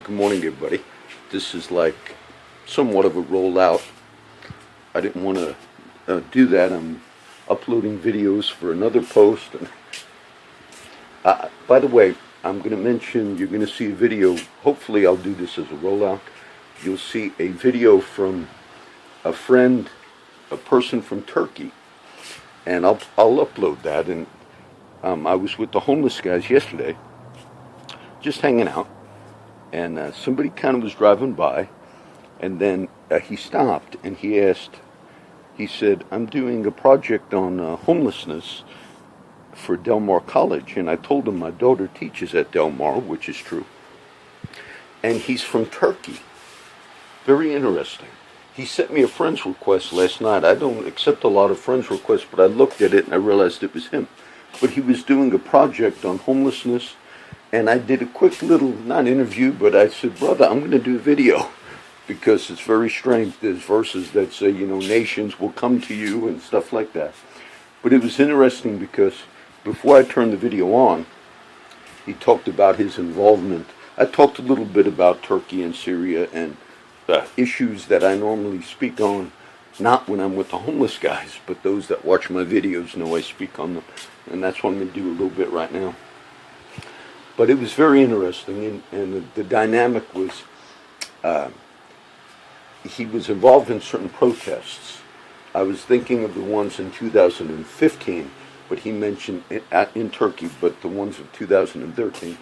Good morning, everybody. This is like somewhat of a rollout. I didn't want to do that. I'm uploading videos for another post. And, by the way, I'm going to mention you're going to see a video. Hopefully, I'll do this as a rollout. You'll see a video from a friend, a person from Turkey, and I'll upload that. And I was with the homeless guys yesterday, just hanging out. And somebody kind of was driving by, and then he stopped and he said, I'm doing a project on homelessness for Del Mar College. And I told him my daughter teaches at Del Mar, which is true. And he's from Turkey. Very interesting. He sent me a friend's request last night. I don't accept a lot of friend's requests, but I looked at it and I realized it was him. But he was doing a project on homelessness. And I did a quick little, not interview, but I said, brother, I'm going to do a video because it's very strange. There's verses that say, nations will come to you and stuff like that. But it was interesting because before I turned the video on, he talked about his involvement. I talked a little bit about Turkey and Syria and issues that I normally speak on, not when I'm with the homeless guys, but those that watch my videos know I speak on them. And that's what I'm going to do a little bit right now. But it was very interesting, and the dynamic was, he was involved in certain protests. I was thinking of the ones in 2015, but he mentioned in Turkey, but the ones of 2013.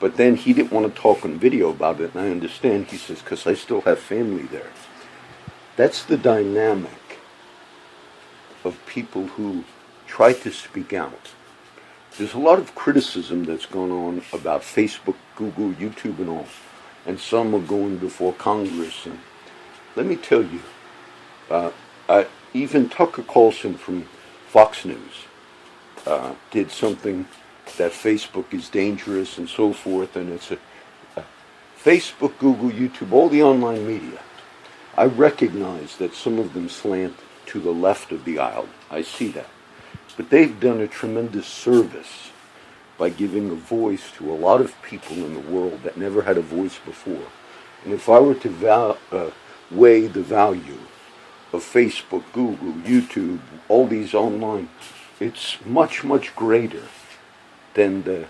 But then he didn't want to talk on video about it, and I understand. He says, because I still have family there. That's the dynamic of people who try to speak out. There's a lot of criticism that's going on about Facebook, Google, YouTube, and all. And some are going before Congress. And let me tell you, even Tucker Carlson from Fox News did something that Facebook is dangerous and so forth. And it's Facebook, Google, YouTube, all the online media. I recognize that some of them slant to the left of the aisle. I see that. But they've done a tremendous service by giving a voice to a lot of people in the world that never had a voice before. And if I were to weigh the value of Facebook, Google, YouTube, all these online, it's much, much greater than the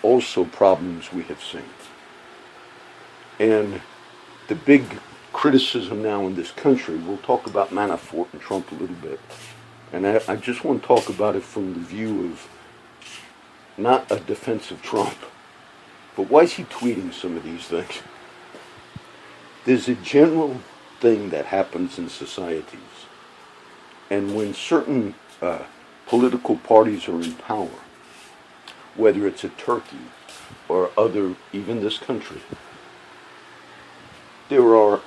also problems we have seen. And the big criticism now in this country, we'll talk about Manafort and Trump a little bit. And I just want to talk about it from the view of not a defense of Trump, but why is he tweeting some of these things? There's a general thing that happens in societies, and when certain political parties are in power, whether it's a Turkey or other, even this country, there are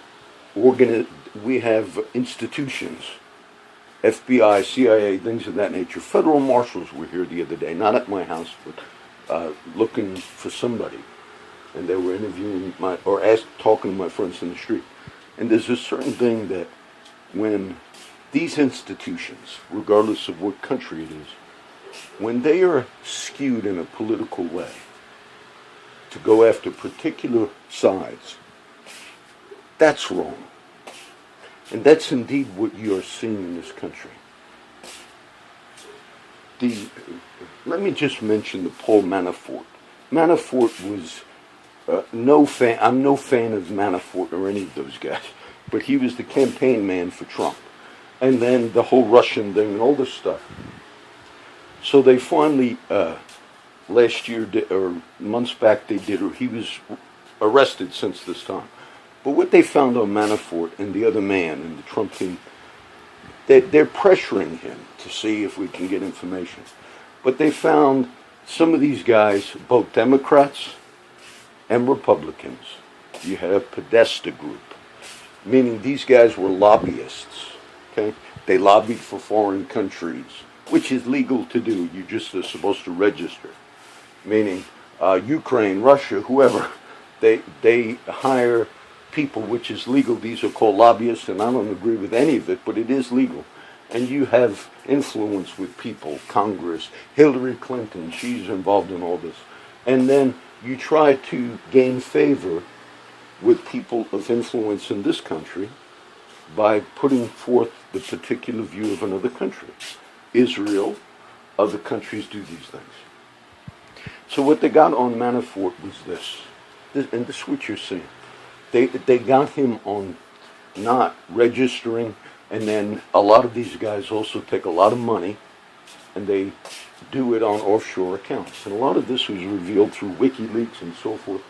we have institutions. FBI, CIA, things of that nature. Federal marshals were here the other day, not at my house, but looking for somebody. And they were interviewing talking to my friends in the street. And there's a certain thing that when these institutions, regardless of what country it is, when they are skewed in a political way to go after particular sides, that's wrong. And that's indeed what you are seeing in this country. Let me just mention the Paul Manafort. Manafort was no fan. I'm no fan of Manafort or any of those guys, but he was the campaign man for Trump, and then the whole Russian thing and all this stuff. So they finally, last year or months back, he was arrested since this time. But what they found on Manafort and the other man and the Trump team, they're pressuring him to see if we can get information. But they found some of these guys, both Democrats and Republicans. You have Podesta Group, meaning these guys were lobbyists. Okay, they lobbied for foreign countries, which is legal to do. You just are supposed to register, meaning Ukraine, Russia, whoever. They hire people, which is legal. These are called lobbyists, and I don't agree with any of it, but it is legal. And you have influence with people, Congress, Hillary Clinton, she's involved in all this. And then you try to gain favor with people of influence in this country by putting forth the particular view of another country. Israel, other countries do these things. So what they got on Manafort was this, and this is what you're seeing. They got him on not registering, and then a lot of these guys also take a lot of money, and they do it on offshore accounts. And a lot of this was revealed through WikiLeaks and so forth.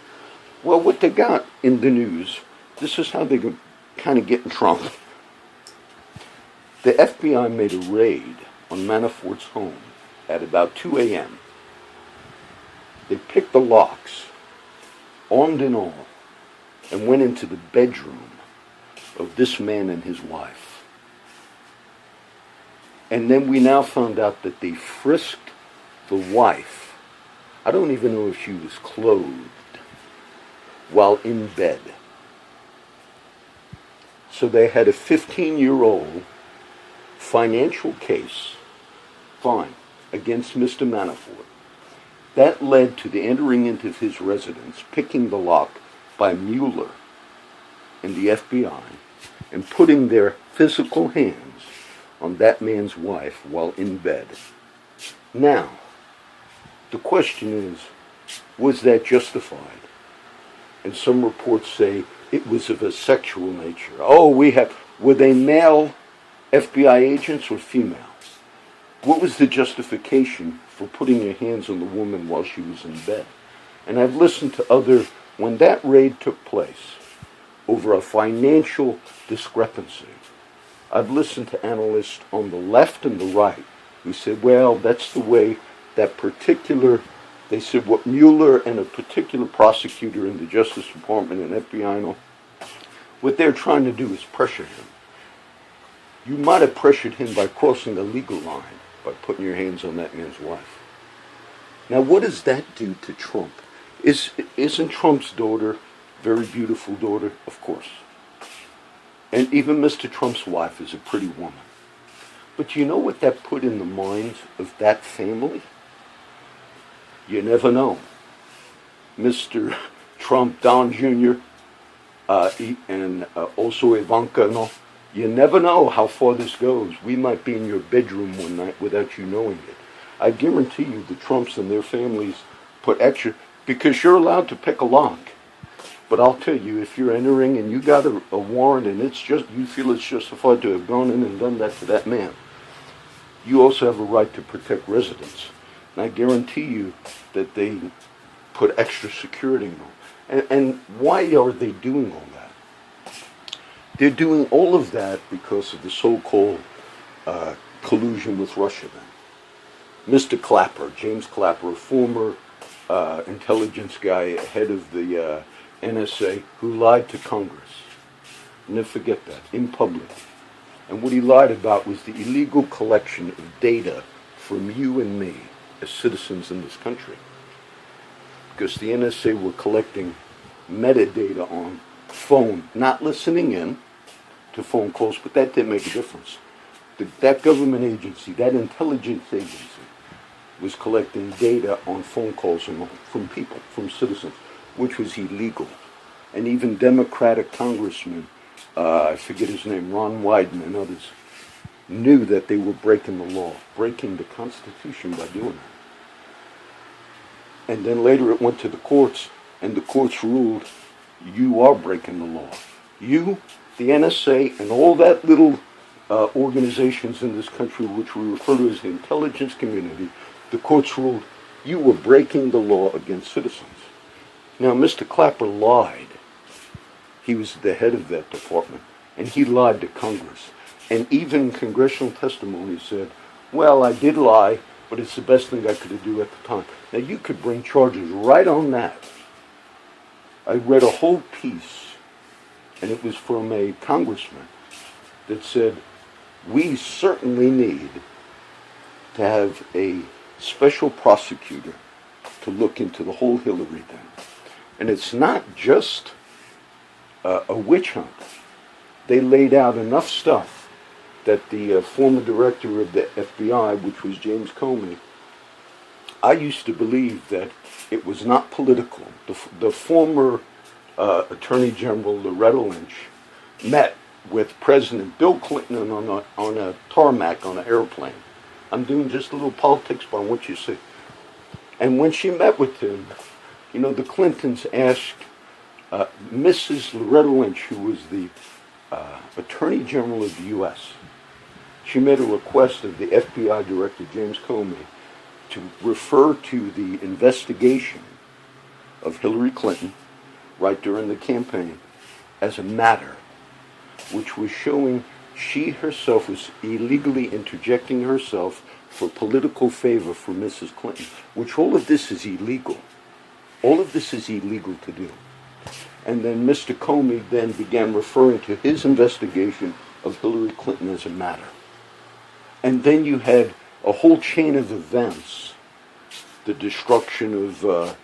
Well, what they got in the news, this is how they could kind of get in Trump. The FBI made a raid on Manafort's home at about 2 a.m. They picked the locks, armed and all, and went into the bedroom of this man and his wife. And then we now found out that they frisked the wife. I don't even know if she was clothed while in bed. So they had a 15-year-old financial case, fine, against Mr. Manafort. That led to the entering into his residence, picking the lock by Mueller and the FBI, and putting their physical hands on that man's wife while in bed. Now, the question is, was that justified? And some reports say it was of a sexual nature. Were they male FBI agents or female? What was the justification for putting your hands on the woman while she was in bed? And I've listened to when that raid took place over a financial discrepancy, I've listened to analysts on the left and the right who said, well, that's the way that particular, they said what Mueller and a particular prosecutor in the Justice Department and FBI and all, what they're trying to do is pressure him. You might have pressured him by crossing a legal line, by putting your hands on that man's wife. Now, what does that do to Trump? Isn't Trump's daughter a very beautiful daughter? Of course. And even Mr. Trump's wife is a pretty woman. But you know what that put in the minds of that family? You never know. Mr. Trump, Don Jr., and also Ivanka and all, you never know how far this goes. We might be in your bedroom one night without you knowing it. I guarantee you the Trumps and their families put extra, because you're allowed to pick a lock. But I'll tell you, if you're entering and you got a warrant and you feel it's justified to have gone in and done that to that man, you also have a right to protect residents. And I guarantee you that they put extra security on. And why are they doing all that? They're doing all of that because of the so-called collusion with Russia then. Mr. Clapper, James Clapper, a former intelligence guy, head of the NSA, who lied to Congress. Never forget that, in public. And what he lied about was the illegal collection of data from you and me as citizens in this country. Because the NSA were collecting metadata on phone, not listening in to phone calls, but that didn't make a difference. That government agency, that intelligence agency, was collecting data on phone calls from people, from citizens, which was illegal. And even Democratic congressmen, I forget his name, Ron Wyden and others, knew that they were breaking the law, breaking the Constitution by doing that. And then later it went to the courts, and the courts ruled, you are breaking the law. You, the NSA, and all that little organizations in this country, which we refer to as the intelligence community, the courts ruled, you were breaking the law against citizens. Now, Mr. Clapper lied. He was the head of that department, and he lied to Congress. And even congressional testimony said, well, I did lie, but it's the best thing I could do at the time. Now, you could bring charges right on that. I read a whole piece, and it was from a congressman that said, we certainly need to have a special prosecutor to look into the whole Hillary thing. And it's not just a witch hunt. They laid out enough stuff that the former director of the FBI, which was James Comey, I used to believe that it was not political. The former Attorney General Loretta Lynch met with President Bill Clinton on a tarmac on an airplane. I'm doing just a little politics, but I want you to see. And when she met with him, the Clintons asked Mrs. Loretta Lynch, who was the Attorney General of the U.S., she made a request of the FBI Director, James Comey, to refer to the investigation of Hillary Clinton right during the campaign as a matter which was showing she herself was illegally interjecting herself for political favor for Mrs. Clinton, which all of this is illegal. All of this is illegal to do. And then Mr. Comey then began referring to his investigation of Hillary Clinton as a matter. And then you had a whole chain of events, the destruction of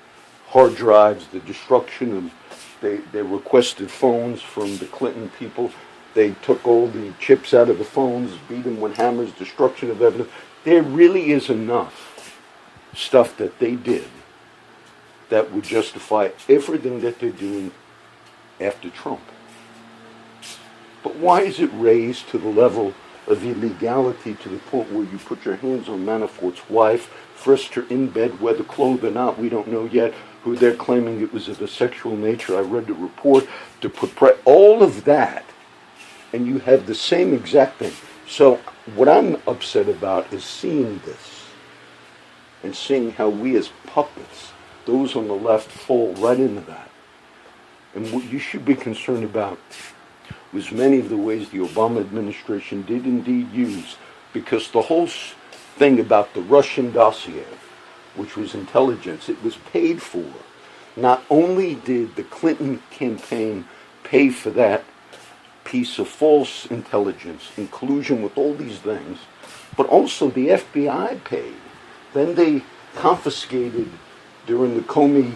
hard drives, the destruction of, they requested phones from the Clinton people. They took all the chips out of the phones, beat them with hammers, destruction of evidence. There really is enough stuff that they did that would justify everything that they're doing after Trump. But why is it raised to the level of illegality to the point where you put your hands on Manafort's wife, frisked her in bed, whether clothed or not, we don't know yet, who they're claiming it was of a sexual nature. I read the report, to put all of that, and you have the same exact thing. So what I'm upset about is seeing this and seeing how we as puppets, those on the left, fall right into that. And what you should be concerned about was many of the ways the Obama administration did indeed use, because the whole thing about the Russian dossier, which was intelligence, it was paid for. Not only did the Clinton campaign pay for that piece of false intelligence in collusion with all these things, but also the FBI paid. Then they confiscated, during the Comey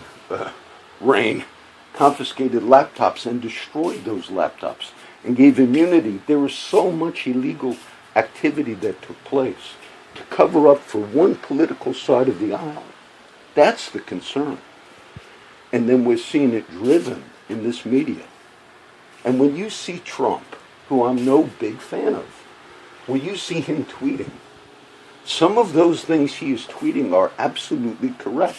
reign, confiscated laptops and destroyed those laptops and gave immunity. There was so much illegal activity that took place to cover up for one political side of the aisle. That's the concern. And then we're seeing it driven in this media. And when you see Trump, who I'm no big fan of, when you see him tweeting, some of those things he is tweeting are absolutely correct.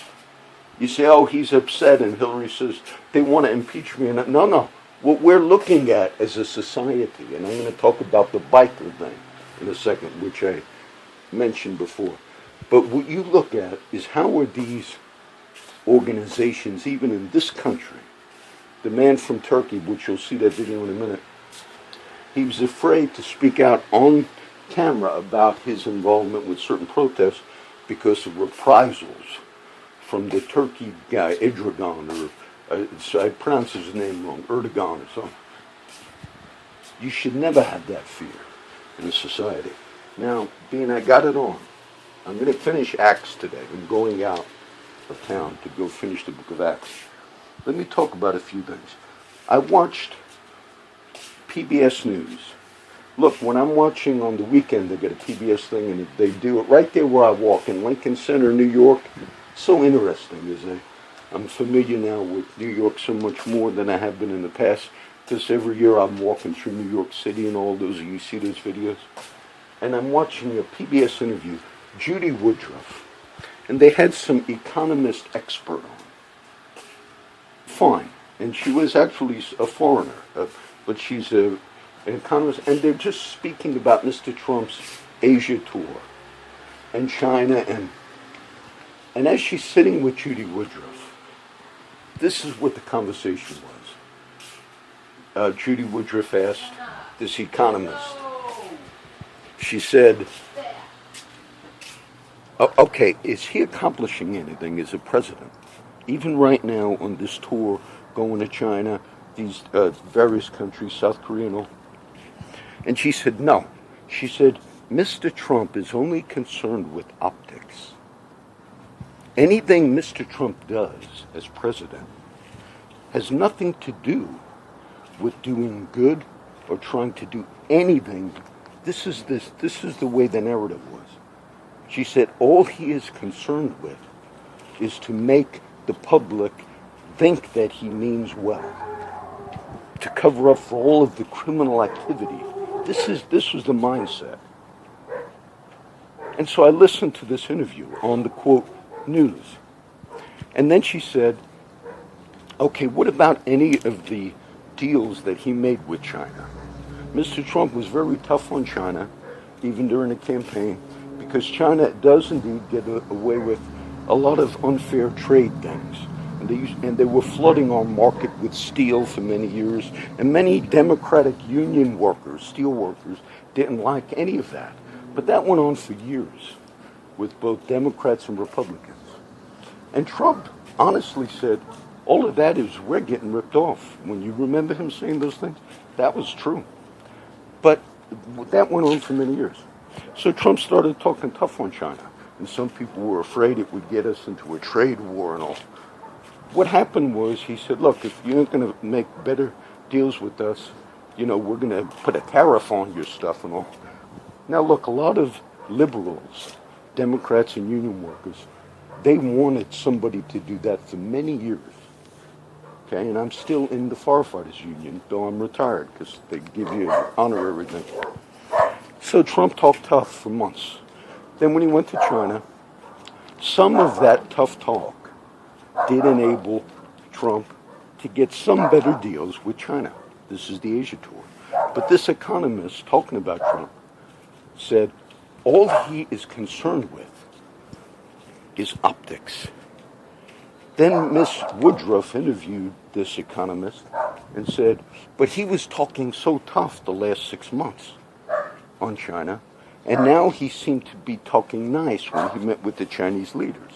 You say, oh, he's upset, and Hillary says, they want to impeach me. And no. What we're looking at as a society, and I'm going to talk about the biker thing in a second, which I mentioned before. But what you look at is how are these organizations, even in this country, the man from Turkey, which you'll see that video in a minute, he was afraid to speak out on camera about his involvement with certain protests because of reprisals from the Turkey guy, Erdogan, or I pronounce his name wrong, Erdogan or something. You should never have that fear in a society. Now, being I got it on, I'm going to finish Acts today. I'm going out of town to go finish the book of Acts. Let me talk about a few things. I watched PBS News. Look, when I'm watching on the weekend, they get a PBS thing, and they do it right there where I walk in Lincoln Center, New York. So interesting, isn't it? I'm familiar now with New York so much more than I have been in the past, because every year I'm walking through New York City and all those, you see those videos. And I'm watching a PBS interview, Judy Woodruff, and they had some economist expert on. Fine. And she was actually a foreigner, but she's an economist, and they're just speaking about Mr. Trump's Asia tour and China, and as she's sitting with Judy Woodruff, this is what the conversation was. Judy Woodruff asked this economist, she said, okay, is he accomplishing anything as a president? Even right now on this tour, going to China, these various countries, South Korea and all. And she said, no. She said, Mr. Trump is only concerned with optics. Anything Mr. Trump does as president has nothing to do with doing good or trying to do anything. This is the way the narrative was. She said all he is concerned with is to make the public think that he means well, to cover up for all of the criminal activity. This was the mindset. And so I listened to this interview on the, quote, news. And then she said, okay, what about any of the deals that he made with China? Mr. Trump was very tough on China, even during the campaign, because China does indeed get away with a lot of unfair trade things. And they were flooding our market with steel for many years, and many Democratic union workers, steel workers, didn't like any of that. But that went on for years with both Democrats and Republicans. And Trump honestly said, all of that is, we're getting ripped off. When you remember him saying those things, that was true. But that went on for many years. So Trump started talking tough on China. And some people were afraid it would get us into a trade war and all. What happened was he said, look, if you're not going to make better deals with us, we're going to put a tariff on your stuff and all. Now, look, a lot of liberals, Democrats and union workers, they wanted somebody to do that for many years. Okay, and I'm still in the firefighters union, though I'm retired, because they give you an honorary thing. So Trump talked tough for months. Then when he went to China, some of that tough talk did enable Trump to get some better deals with China. This is the Asia tour. But this economist talking about Trump said all he is concerned with is optics. Then Miss Woodruff interviewed this economist and said, but he was talking so tough the last 6 months on China, and now he seemed to be talking nice when he met with the Chinese leaders.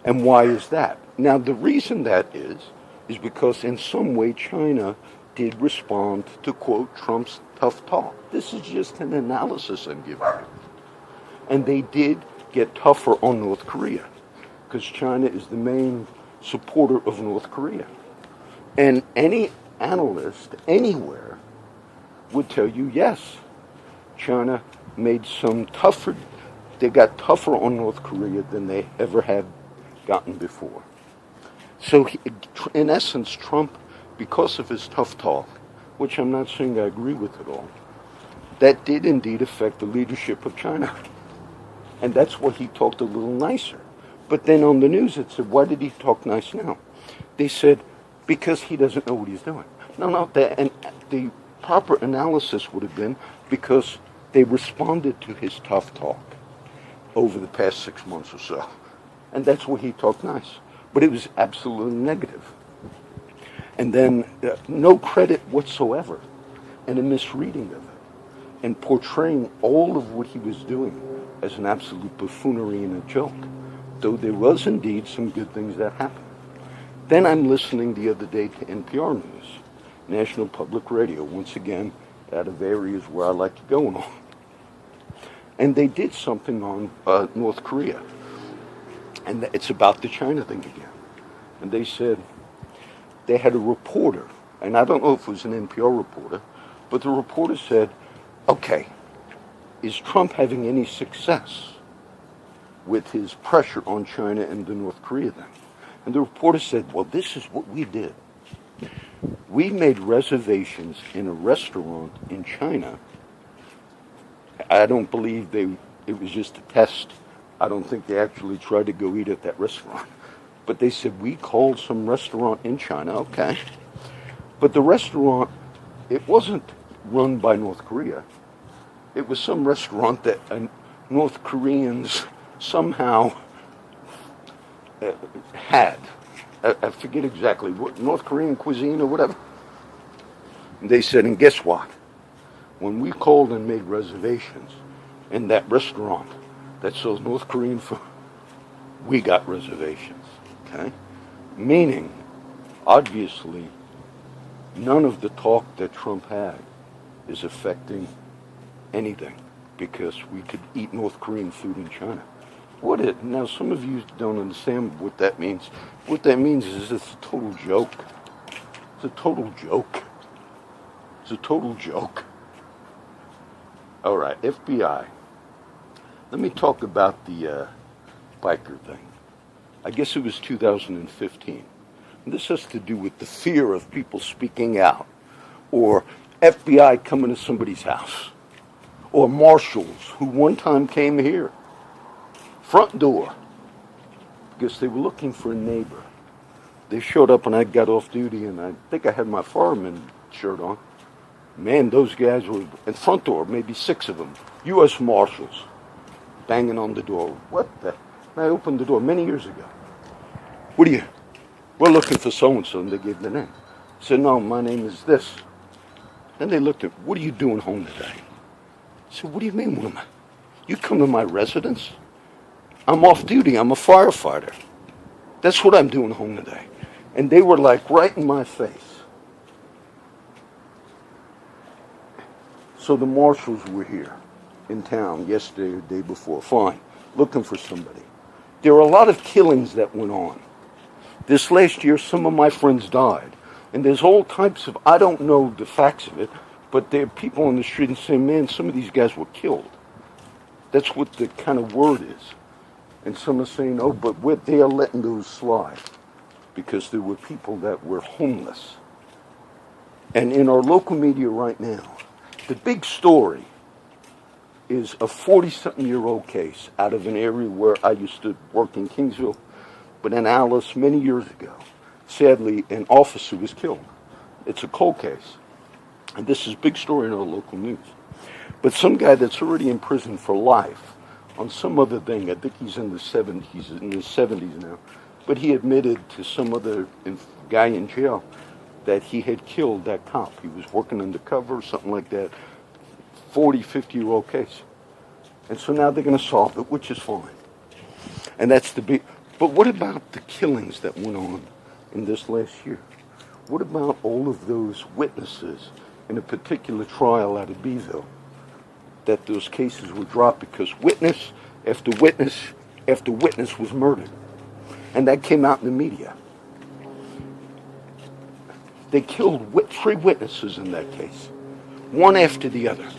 And why is that? Now, the reason that is because in some way China did respond to, quote, Trump's tough talk. This is just an analysis I'm giving you. And they did get tougher on North Korea, because China is the main supporter of North Korea. And any analyst anywhere would tell you, yes, China made some tougher, they got tougher on North Korea than they ever had gotten before. So in essence, Trump, because of his tough talk, which I'm not saying I agree with at all, that did indeed affect the leadership of China. And that's why he talked a little nicer. But then on the news it said, why did he talk nice now? They said, because he doesn't know what he's doing. No, the proper analysis would have been because they responded to his tough talk over the past 6 months or so. And that's why he talked nice. But it was absolutely negative. And then no credit whatsoever, and a misreading of it, and portraying all of what he was doing as an absolute buffoonery and a joke, though there was indeed some good things that happened. Then I'm listening the other day to NPR News, National Public Radio, once again, out of areas where I like to go and all. And they did something on North Korea. And it's about the China thing again. And they said, they had a reporter, and I don't know if it was an NPR reporter, but the reporter said, okay, is Trump having any success with his pressure on China and the North Korea thing? And the reporter said, well, this is what we did. We made reservations in a restaurant in China. I don't believe it was just a test. I don't think they actually tried to go eat at that restaurant. But they said, we called some restaurant in China, okay. But the restaurant, it wasn't run by North Korea. It was some restaurant that North Koreans somehow had. I forget exactly, what, North Korean cuisine or whatever. And they said, and guess what? When we called and made reservations in that restaurant that sells North Korean food, we got reservations, okay? Meaning, obviously, none of the talk that Trump had is affecting anything, because we could eat North Korean food in China. Now, some of you don't understand what that means. What that means is it's a total joke. It's a total joke. It's a total joke. All right, FBI. Let me talk about the biker thing. I guess it was 2015. And this has to do with the fear of people speaking out, or FBI coming to somebody's house, or marshals who one time came here, front door, because they were looking for a neighbor. They showed up and I got off duty, and I think I had my fireman shirt on. Man, those guys were in front door, maybe 6 of them, U.S. Marshals, banging on the door. What the? And I opened the door many years ago. What are you? We're looking for so-and-so, and they gave the name. I said, no, my name is this. Then they looked at, what are you doing home today? I said, what do you mean, what am I? You come to my residence? I'm off duty, I'm a firefighter. That's what I'm doing home today. And they were like right in my face. So the marshals were here in town yesterday or the day before, fine, looking for somebody. There were a lot of killings that went on. This last year, some of my friends died. And there's all types of, I don't know the facts of it, but there are people on the street and saying, man, some of these guys were killed. That's what the kind of word is. And some are saying, oh, but they are letting those slide because there were people that were homeless. And in our local media right now, the big story is a 40-something-year-old case out of an area where I used to work in Kingsville, but in Alice many years ago. Sadly, an officer was killed. It's a cold case. And this is a big story in our local news. But some guy that's already in prison for life on some other thing, I think he's in the 70s, he's in his 70s now, but he admitted to some other guy in jail that he had killed that cop. He was working undercover or something like that. 40, 50-year-old case. And so now they're going to solve it, which is fine. And that's the big... But what about the killings that went on in this last year? What about all of those witnesses in a particular trial out of Beeville that those cases were dropped because witness after witness after witness was murdered? And that came out in the media. They killed 3 witnesses in that case, one after the other.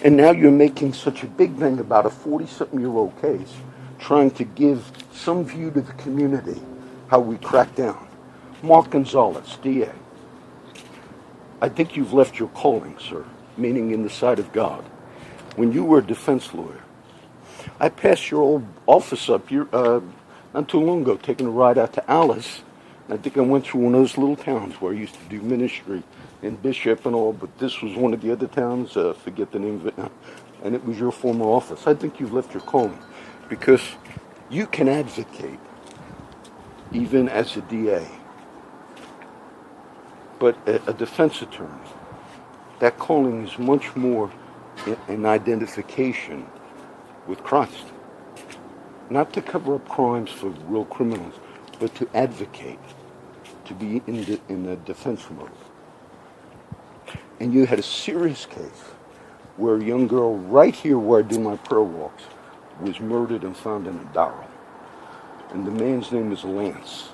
And now you're making such a big thing about a 40-something-year-old case, trying to give some view to the community how we crack down. Mark Gonzalez, DA. I think you've left your calling, sir, meaning in the sight of God. When you were a defense lawyer, I passed your old office up here not too long ago, taking a ride out to Alice. I think I went through one of those little towns where I used to do ministry in Bishop and all, but this was one of the other towns, forget the name of it now, and it was your former office. I think you've left your calling because you can advocate even as a DA, but a defense attorney, that calling is much more an identification with Christ. Not to cover up crimes for real criminals, but to advocate, to be in the defense mode. And you had a serious case where a young girl right here where I do my prayer walks was murdered and found in a barrel. And the man's name was Lance.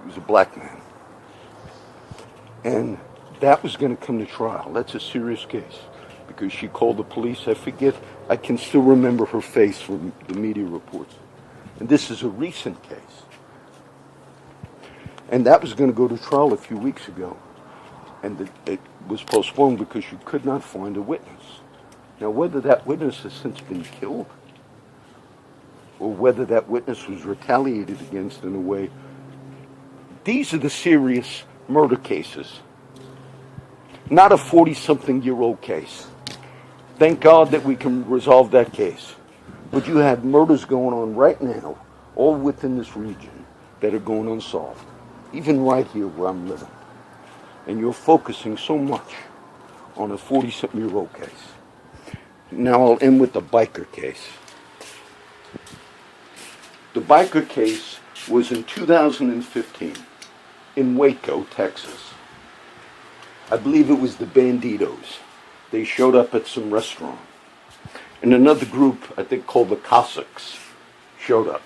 He was a black man. And that was going to come to trial. That's a serious case because she called the police. I forget, I can still remember her face from the media reports. And this is a recent case. And that was going to go to trial a few weeks ago. And it was postponed because you could not find a witness. Now, whether that witness has since been killed or whether that witness was retaliated against in a way, these are the serious murder cases. Not a 40-something-year-old case. Thank God that we can resolve that case. But you have murders going on right now, all within this region, that are going unsolved. Even right here where I'm living. And you're focusing so much on a 40-something-year-old case. Now I'll end with the biker case. The biker case was in 2015 in Waco, Texas. I believe it was the Banditos. They showed up at some restaurant. And another group, I think called the Cossacks, showed up.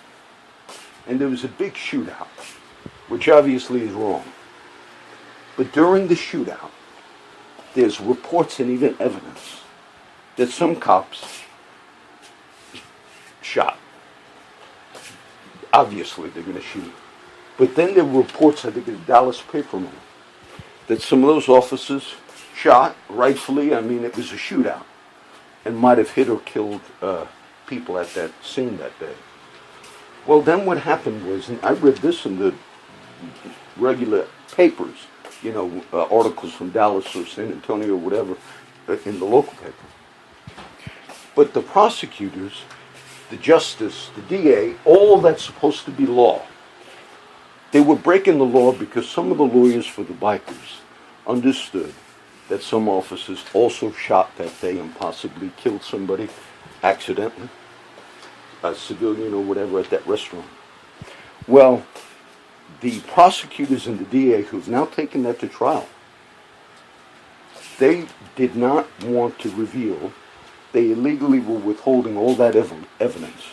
And there was a big shootout, which obviously is wrong. But during the shootout, there's reports and even evidence that some cops shot. Obviously, they're going to shoot. But then there were reports, I think in the Dallas Paperman, that some of those officers shot, rightfully, I mean, it was a shootout, and might have hit or killed people at that scene that day. Well, then what happened was, and I read this in the regular papers, articles from Dallas or San Antonio or whatever, in the local paper. But the prosecutors, the justice, the DA, all that's supposed to be law. They were breaking the law because some of the lawyers for the bikers understood that some officers also shot that day and possibly killed somebody accidentally, a civilian or whatever, at that restaurant. Well, the prosecutors and the DA who've now taken that to trial, they did not want to reveal, they illegally were withholding all that evidence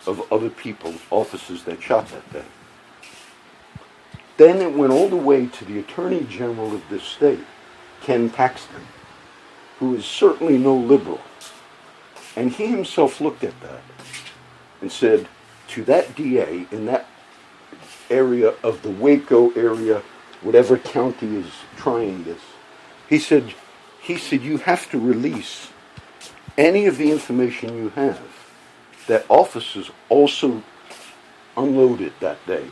of other people, officers that shot that day. Then it went all the way to the Attorney General of this state, Ken Paxton, who is certainly no liberal. And he himself looked at that and said to that DA in that area of the Waco area, whatever county is trying this, he said, you have to release any of the information you have that officers also unloaded that day,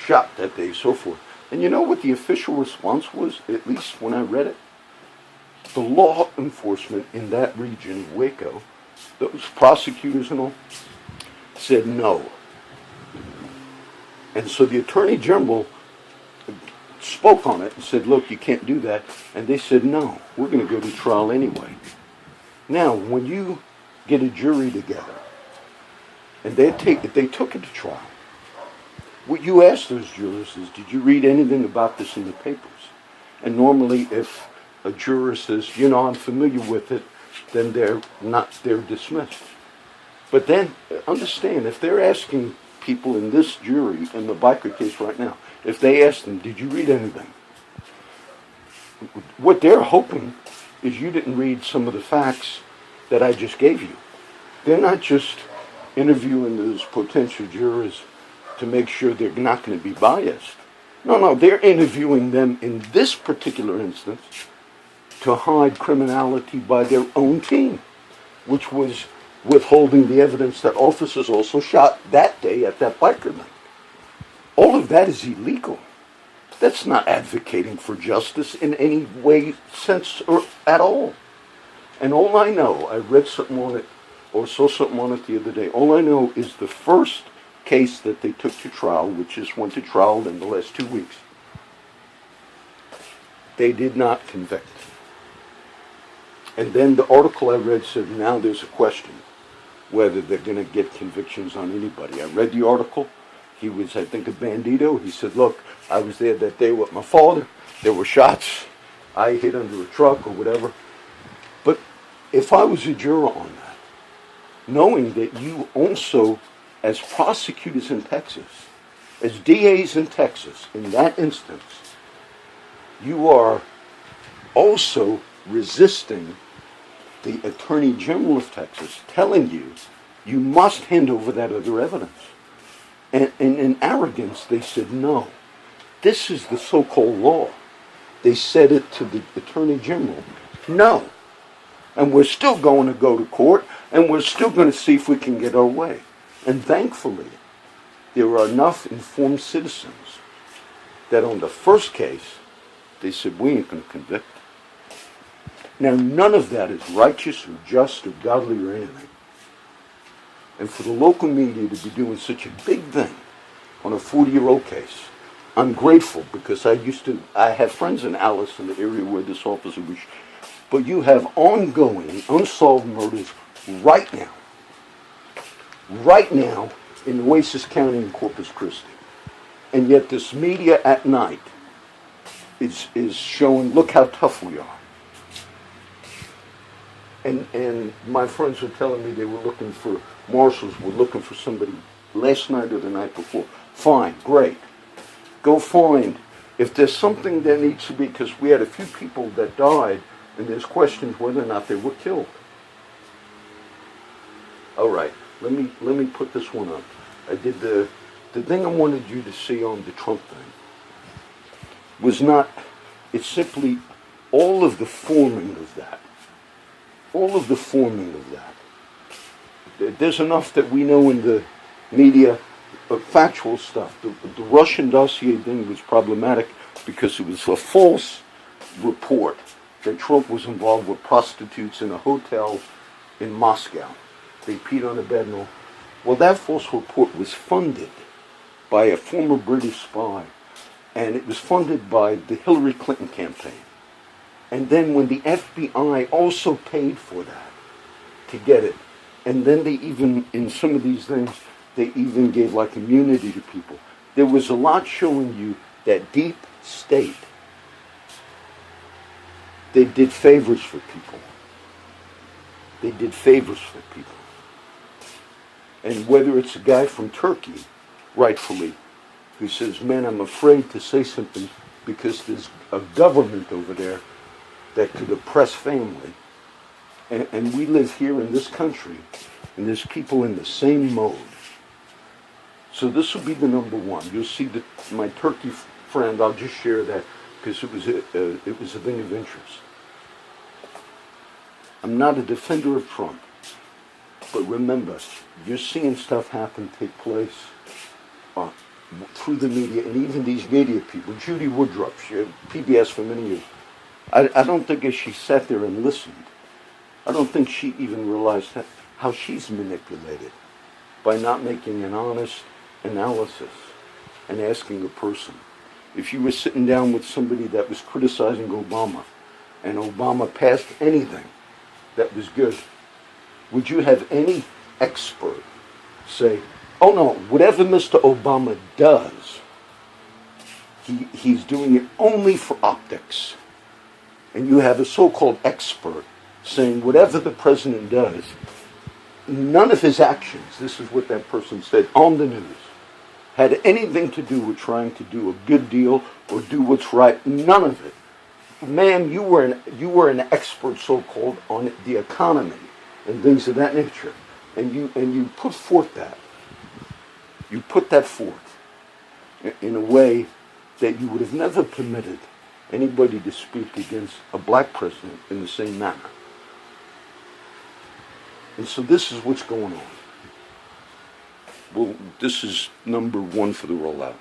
shot that day, so forth. And you know what the official response was, at least when I read it? The law enforcement in that region, Waco, those prosecutors and all, said no. And so the Attorney General spoke on it and said, look, you can't do that. And they said, no, we're going to go to trial anyway. Now, when you get a jury together, and they took it to trial, what you ask those jurors is, did you read anything about this in the papers? And normally if a juror says, I'm familiar with it, then they're dismissed. But then, understand, if they're asking people in this jury, in the biker case right now, if they ask them, did you read anything? What they're hoping is you didn't read some of the facts that I just gave you. They're not just interviewing those potential jurors to make sure they're not going to be biased. No, they're interviewing them in this particular instance to hide criminality by their own team, which was withholding the evidence that officers also shot that day at that biker night. All of that is illegal. That's not advocating for justice in any way, sense, or at all. And all I know, I read something on it, or saw something on it the other day, all I know is the first case that they took to trial, which just went to trial in the last 2 weeks, they did not convict. And then the article I read said now there's a question whether they're going to get convictions on anybody. I read the article. He was, I think, a bandito. He said, look, I was there that day with my father. There were shots. I hit under a truck or whatever. But if I was a juror on that, knowing that you also, as prosecutors in Texas, as DAs in Texas, in that instance, you are also resisting the Attorney General of Texas telling you you must hand over that other evidence. And in arrogance, they said, no, this is the so-called law. They said it to the Attorney General, no. And we're still going to go to court, and we're still going to see if we can get our way. And thankfully, there are enough informed citizens that on the first case, they said, we ain't going to convict. Now, none of that is righteous or just or godly or anything. And for the local media to be doing such a big thing on a 40-year-old case, I'm grateful because I have friends in Alice in the area where this officer was. But you have ongoing, unsolved murders right now in Nueces County and Corpus Christi. And yet this media at night is showing, look how tough we are. And my friends were telling me they were looking for, marshals were looking for somebody last night or the night before. Fine, great. Go find, if there's something that needs to be, because we had a few people that died, and there's questions whether or not they were killed. All right, let me put this one up. I did the The thing I wanted you to see on the Trump thing was not, it's simply all of the forming of that. All of the forming of that. There's enough that we know in the media, factual stuff. The Russian dossier thing was problematic because it was a false report that Trump was involved with prostitutes in a hotel in Moscow. They peed on a bed and all. Well, that false report was funded by a former British spy, and it was funded by the Hillary Clinton campaign. And then when the FBI also paid for that to get it, and then they even, in some of these things, they even gave like immunity to people. There was a lot showing you that deep state, they did favors for people. They did favors for people. And whether it's a guy from Turkey, rightfully, who says, man, I'm afraid to say something because there's a government over there that could oppress family. And we live here in this country, and there's people in the same mode. So this will be the number one. You'll see that my Turkey friend, I'll just share that because it was a thing of interest. I'm not a defender of Trump, but remember, you're seeing stuff happen, take place through the media, and even these media people. Judy Woodruff, she had PBS for many years. I don't think as she sat there and listened, I don't think she even realized how she's manipulated by not making an honest analysis and asking a person. If you were sitting down with somebody that was criticizing Obama, and Obama passed anything that was good, would you have any expert say, oh no, whatever Mr. Obama does, he's doing it only for optics? And you have a so-called expert saying whatever the president does, none of his actions, this is what that person said on the news, had anything to do with trying to do a good deal or do what's right. None of it. Ma'am, you were an expert, so-called, on the economy and things of that nature, and you put forth that. You put that forth in a way that you would have never permitted anybody to speak against a black president in the same manner. And so this is what's going on. Well, this is number one for the rollout.